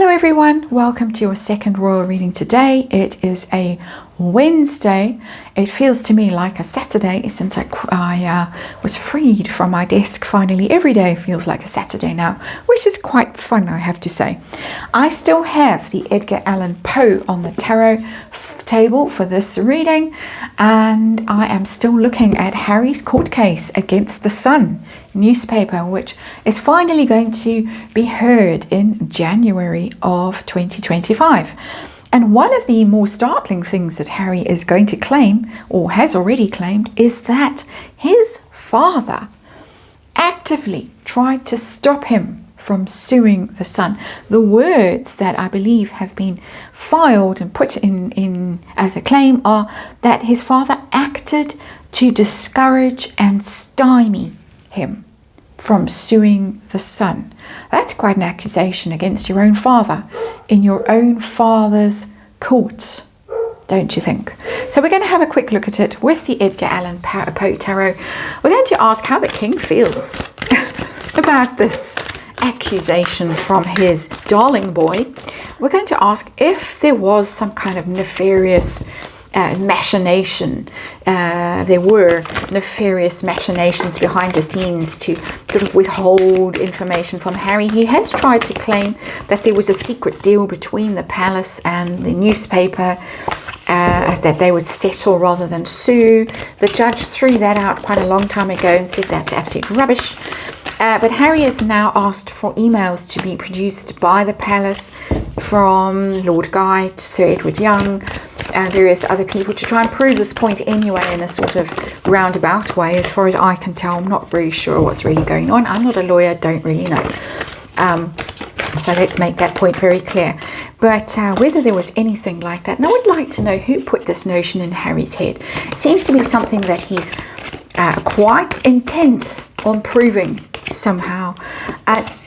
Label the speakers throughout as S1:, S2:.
S1: Hello everyone, welcome to your second royal reading today. It is a Wednesday. It feels to me like a Saturday since I was freed from my desk finally. Every day feels like a Saturday now, which is quite fun, I have to say. I still have the Edgar Allan Poe on the tarot table for this reading, and I am still looking at Harry's court case against the Sun newspaper, which is finally going to be heard in January of 2025. And one of the more startling things that Harry is going to claim, or has already claimed, is that his father actively tried to stop him from suing the Sun. The words that I believe have been filed and put in as a claim are that his father acted to discourage and stymie him from suing the Sun. That's quite an accusation against your own father in your own father's courts, don't you think? So we're going to have a quick look at it with the Edgar Allan Poe Tarot. We're going to ask how the king feels about this accusation from his darling boy. We're going to ask if there was some kind of nefarious machination. There were nefarious machinations behind the scenes to sort of withhold information from Harry. He has tried to claim that there was a secret deal between the palace and the newspaper, that they would settle rather than sue. The judge threw that out quite a long time ago and said that's absolute rubbish. But Harry has now asked for emails to be produced by the palace from Lord Guy to Sir Edward Young and various other people to try and prove this point anyway in a sort of roundabout way. As far as I can tell, I'm not very sure what's really going on. I'm not a lawyer, don't really know. So let's make that point very clear. But whether there was anything like that, and I would like to know who put this notion in Harry's head. It seems to be something that he's quite intent on proving somehow.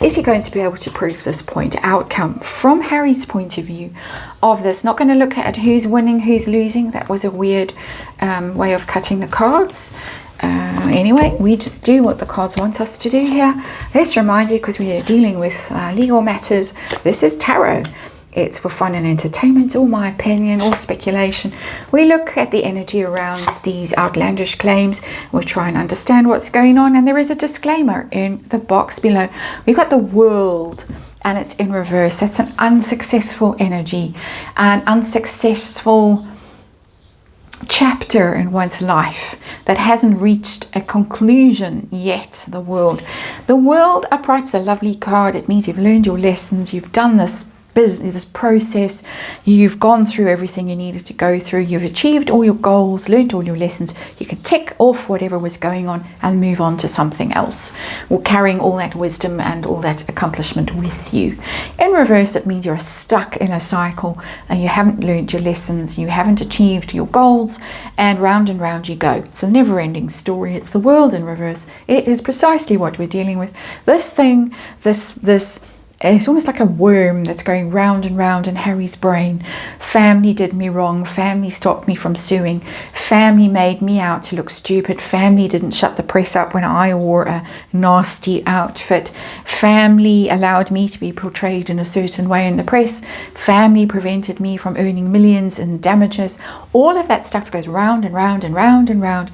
S1: Is he going to be able to prove this point outcome from Harry's point of view of this? Not going to look at who's winning, who's losing. That was a weird way of cutting the cards. Anyway, we just do what the cards want us to do here. Let's remind you, because we are dealing with legal matters, this is tarot. It's for fun and entertainment, or my opinion, or speculation. We look at the energy around these outlandish claims. We try and understand what's going on. And there is a disclaimer in the box below. We've got the World, and it's in reverse. That's an unsuccessful energy, an unsuccessful chapter in one's life that hasn't reached a conclusion yet. The World upright's a lovely card. It means you've learned your lessons. You've done this business, this process, you've gone through everything you needed to go through, you've achieved all your goals, learned all your lessons. You can tick off whatever was going on and move on to something else, or carrying all that wisdom and all that accomplishment with you. In reverse, it means you're stuck in a cycle and you haven't learned your lessons, you haven't achieved your goals, and round you go. It's a never-ending story. It's the World in reverse. It is precisely what we're dealing with. This thing, this it's almost like a worm that's going round and round in Harry's brain. Family did me wrong. Family stopped me from suing. Family made me out to look stupid. Family didn't shut the press up when I wore a nasty outfit. Family allowed me to be portrayed in a certain way in the press. Family prevented me from earning millions in damages. All of that stuff goes round and round and round and round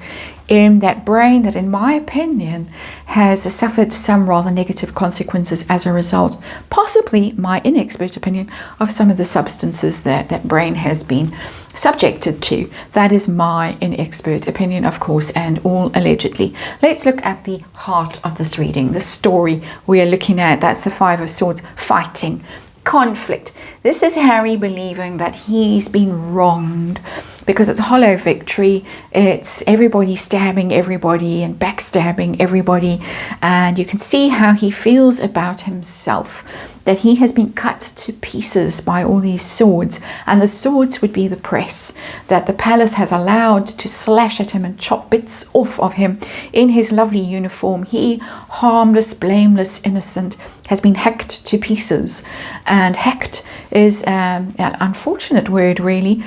S1: in that brain that, in my opinion, has suffered some rather negative consequences as a result, possibly my inexpert opinion, of some of the substances that brain has been subjected to. That is my inexpert opinion, of course, and all allegedly. Let's look at the heart of this reading, the story we are looking at. That's the Five of Swords, fighting, conflict. This is Harry believing that he's been wronged because it's hollow victory. It's everybody stabbing everybody and backstabbing everybody, and you can see how he feels about himself, that he has been cut to pieces by all these swords, and the swords would be the press that the palace has allowed to slash at him and chop bits off of him in his lovely uniform. He, harmless, blameless, innocent, has been hacked to pieces. And hacked is an unfortunate word, really,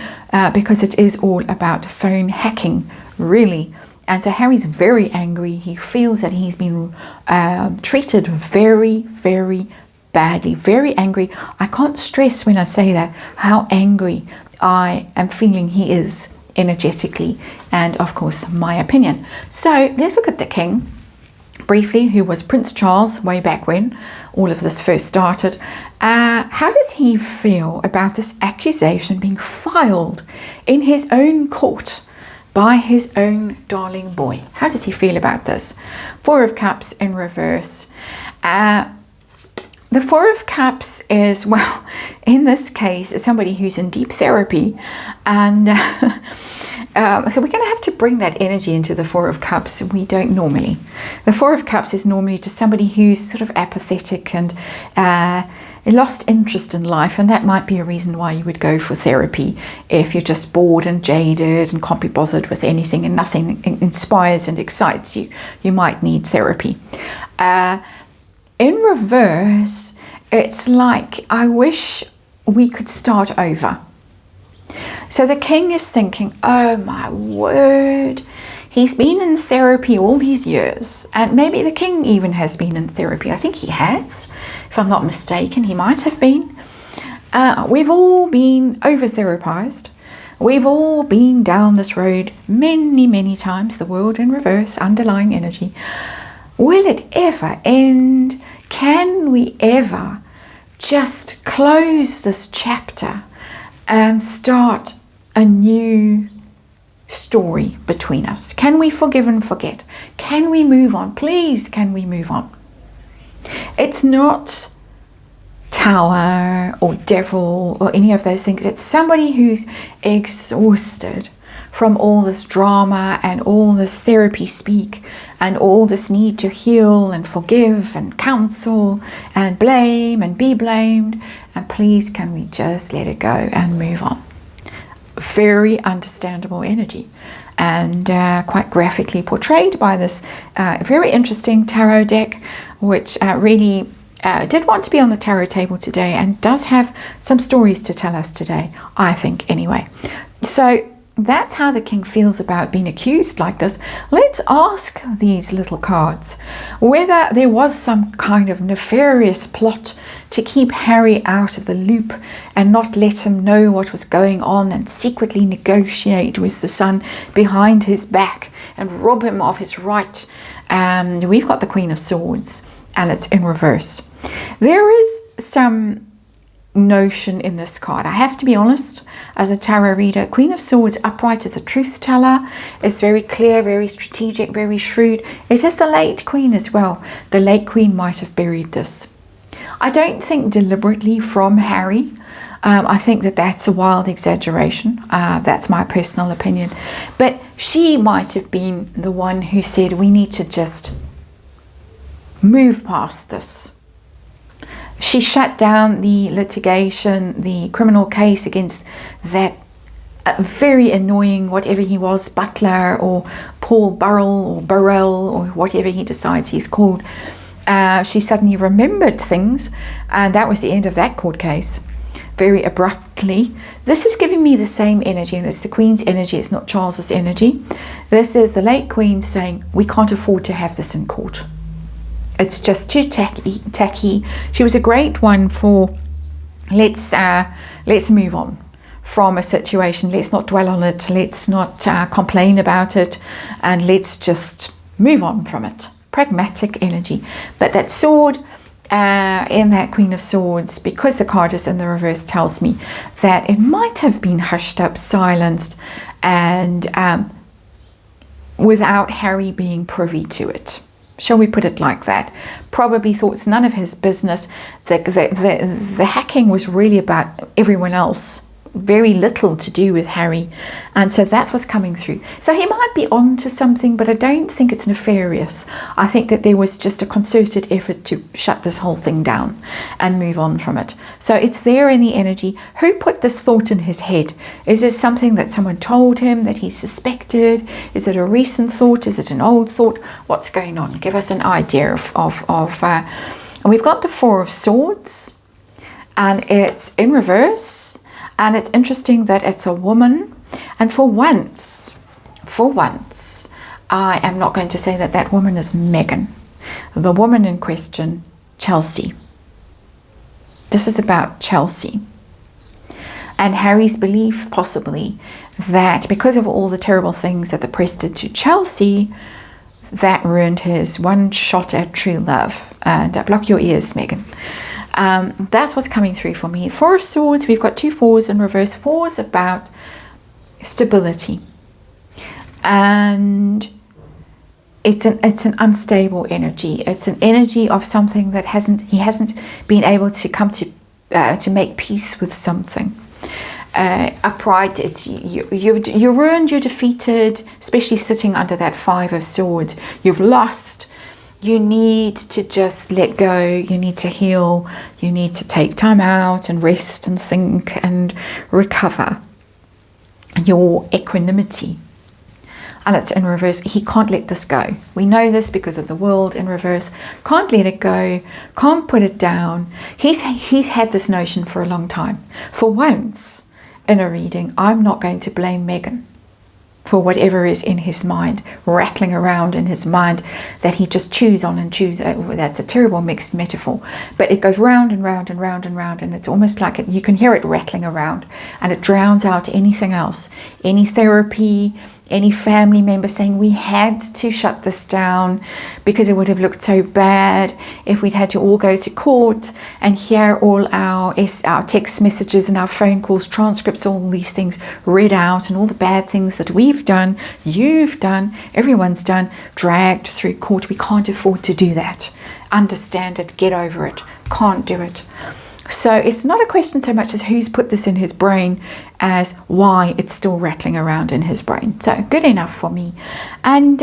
S1: because it is all about phone hacking, really. And so Harry's very angry. He feels that he's been treated very, very badly, very angry. I can't stress when I say that how angry I am feeling he is energetically, and of course my opinion. So let's look at the king briefly, who was Prince Charles way back when all of this first started. How does he feel about this accusation being filed in his own court by his own darling boy? How does he feel about this? Four of Cups in reverse. The Four of Cups is, well, in this case, is somebody who's in deep therapy, and so we're going to have to bring that energy into the Four of Cups. We don't normally. The Four of Cups is normally just somebody who's sort of apathetic and lost interest in life, and that might be a reason why you would go for therapy. If you're just bored and jaded and can't be bothered with anything and nothing inspires and excites you, you might need therapy. In reverse, it's like, I wish we could start over. So the king is thinking, oh my word, he's been in therapy all these years, and maybe the king even has been in therapy. I think he has, if I'm not mistaken. He might have been. We've all been over-therapized. We've all been down this road many, many times. The world in reverse, underlying energy. Will it ever end? Can we ever just close this chapter and start a new story between us? Can we forgive and forget? Can we move on? Please, can we move on? It's not Tower or Devil or any of those things. It's somebody who's exhausted from all this drama and all this therapy speak and all this need to heal and forgive and counsel and blame and be blamed. And please, can we just let it go and move on? Very understandable energy, and quite graphically portrayed by this very interesting tarot deck, which really did want to be on the tarot table today and does have some stories to tell us today, I think, anyway. So that's how the king feels about being accused like this. Let's ask these little cards whether there was some kind of nefarious plot to keep Harry out of the loop and not let him know what was going on, and secretly negotiate with the son behind his back and rob him of his right. We've got the Queen of Swords, and it's in reverse. There is some notion in this card. I have to be honest, as a tarot reader, Queen of Swords upright is a truth teller. It's very clear, very strategic, very shrewd. It is the late queen as well. The late queen might have buried this. I don't think deliberately from Harry. I think that that's a wild exaggeration. That's my personal opinion. But she might have been the one who said, we need to just move past this. She shut down the litigation, the criminal case against that very annoying, whatever he was, Butler or Paul Burrell or whatever he decides he's called. She suddenly remembered things, and that was the end of that court case, very abruptly. This is giving me the same energy, and it's the Queen's energy, it's not Charles's energy. This is the late Queen saying, we can't afford to have this in court. It's just too tacky. She was a great one for let's move on from a situation. Let's not dwell on it. Let's not complain about it, and let's just move on from it. Pragmatic energy. But that sword in that Queen of Swords, because the card is in the reverse, tells me that it might have been hushed up, silenced, and without Harry being privy to it. Shall we put it like that? Probably thought it's none of his business. The hacking was really about everyone else. Very little to do with Harry. And so that's what's coming through. So he might be on to something, but I don't think it's nefarious. I think that there was just a concerted effort to shut this whole thing down and move on from it. So it's there in the energy. Who put this thought in his head? Is this something that someone told him that he suspected? Is it a recent thought? Is it an old thought? What's going on? Give us an idea and we've got the Four of Swords, and it's in reverse. And it's interesting that it's a woman. And for once, I am not going to say that that woman is Megan. The woman in question, Chelsea. This is about Chelsea. And Harry's belief, possibly, that because of all the terrible things that the press did to Chelsea, that ruined his one shot at true love. And block your ears, Megan. That's what's coming through for me. Four of Swords, we've got 2 4s in reverse. 4's about stability. And it's an unstable energy. It's an energy of something that he hasn't been able to come to make peace with something. Upright, it's you're ruined, you're defeated, especially sitting under that 5 of Swords. You've lost. You need to just let go. You need to heal. You need to take time out and rest and think and recover your equanimity. And it's in reverse. He can't let this go. We know this because of the world in reverse. Can't let it go. Can't put it down. He's had this notion for a long time. For once in a reading, I'm not going to blame Megan for whatever is in his mind, rattling around in his mind, that he just chews on and chews. That's a terrible mixed metaphor, but it goes round and round and round and round, and it's almost like you can hear it rattling around, and it drowns out anything else, any therapy, any family member saying we had to shut this down because it would have looked so bad if we'd had to all go to court and hear all our text messages and our phone calls, transcripts, all these things read out, and all the bad things that we've done, you've done, everyone's done, dragged through court. We can't afford to do that. Understand it, get over it, can't do it. So it's not a question so much as who's put this in his brain as why it's still rattling around in his brain. So good enough for me. And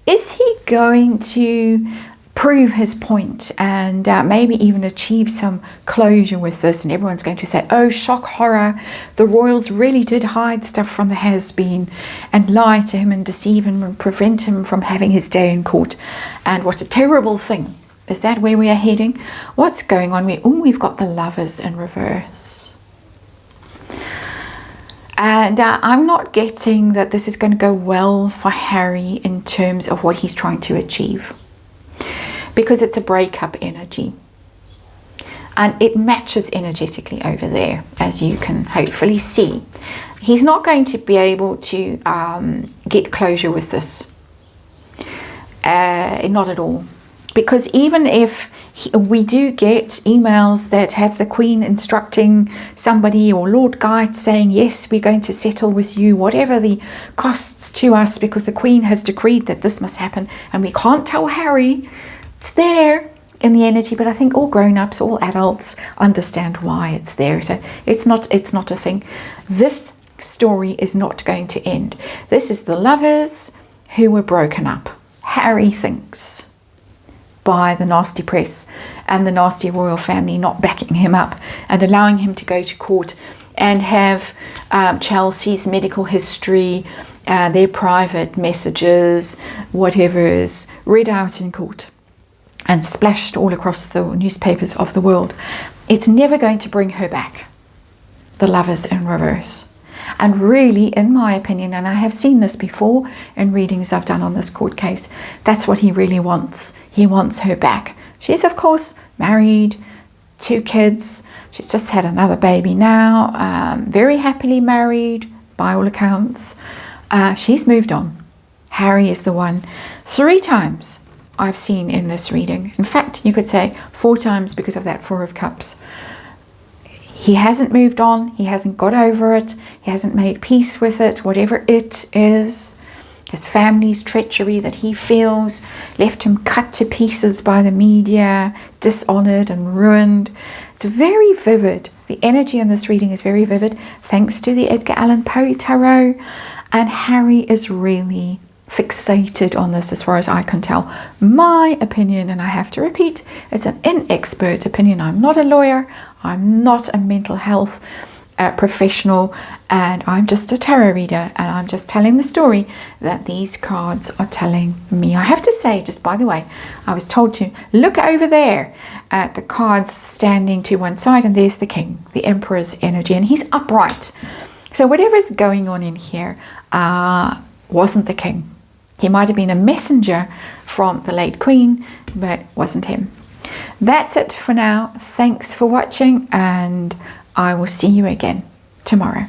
S1: is he going to prove his point and maybe even achieve some closure with this? And everyone's going to say, oh, shock, horror, the royals really did hide stuff from the has-been and lie to him and deceive him and prevent him from having his day in court. And what a terrible thing. Is that where we are heading? What's going on? We've got the Lovers in reverse. And I'm not getting that this is going to go well for Harry in terms of what he's trying to achieve, because it's a breakup energy. And it matches energetically over there, as you can hopefully see. He's not going to be able to get closure with this. Not at all. Because even if we do get emails that have the Queen instructing somebody or Lord Guide saying, yes, we're going to settle with you, whatever the costs to us, because the Queen has decreed that this must happen, and we can't tell Harry, it's there in the energy. But I think all grown-ups, all adults understand why it's there. So it's not a thing. This story is not going to end. This is the lovers who were broken up. Harry thinks, by the nasty press and the nasty royal family not backing him up and allowing him to go to court and have Chelsea's medical history, their private messages, whatever is read out in court and splashed all across the newspapers of the world. It's never going to bring her back. The Lovers in reverse. And really, in my opinion, and I have seen this before in readings I've done on this court case, that's what he really wants. He wants her back. She's, of course, married, 2 kids. She's just had another baby now. Very happily married, by all accounts. She's moved on. Harry is the one. 3 times I've seen in this reading. In fact, you could say 4 times because of that 4 of Cups. He hasn't moved on. He hasn't got over it. He hasn't made peace with it, whatever it is. His family's treachery that he feels left him cut to pieces by the media, dishonored and ruined. It's very vivid. The energy in this reading is very vivid, thanks to the Edgar Allan Poe tarot. And Harry is really fixated on this, as far as I can tell. My opinion, and I have to repeat, it's an inexpert opinion. I'm not a lawyer. I'm not a mental health professional, and I'm just a tarot reader, and I'm just telling the story that these cards are telling me. I have to say, just by the way, I was told to look over there at the cards standing to one side, and there's the King, the Emperor's energy, and he's upright. So whatever's going on in here wasn't the King. He might have been a messenger from the late Queen, but wasn't him. That's it for now. Thanks for watching, and I will see you again tomorrow.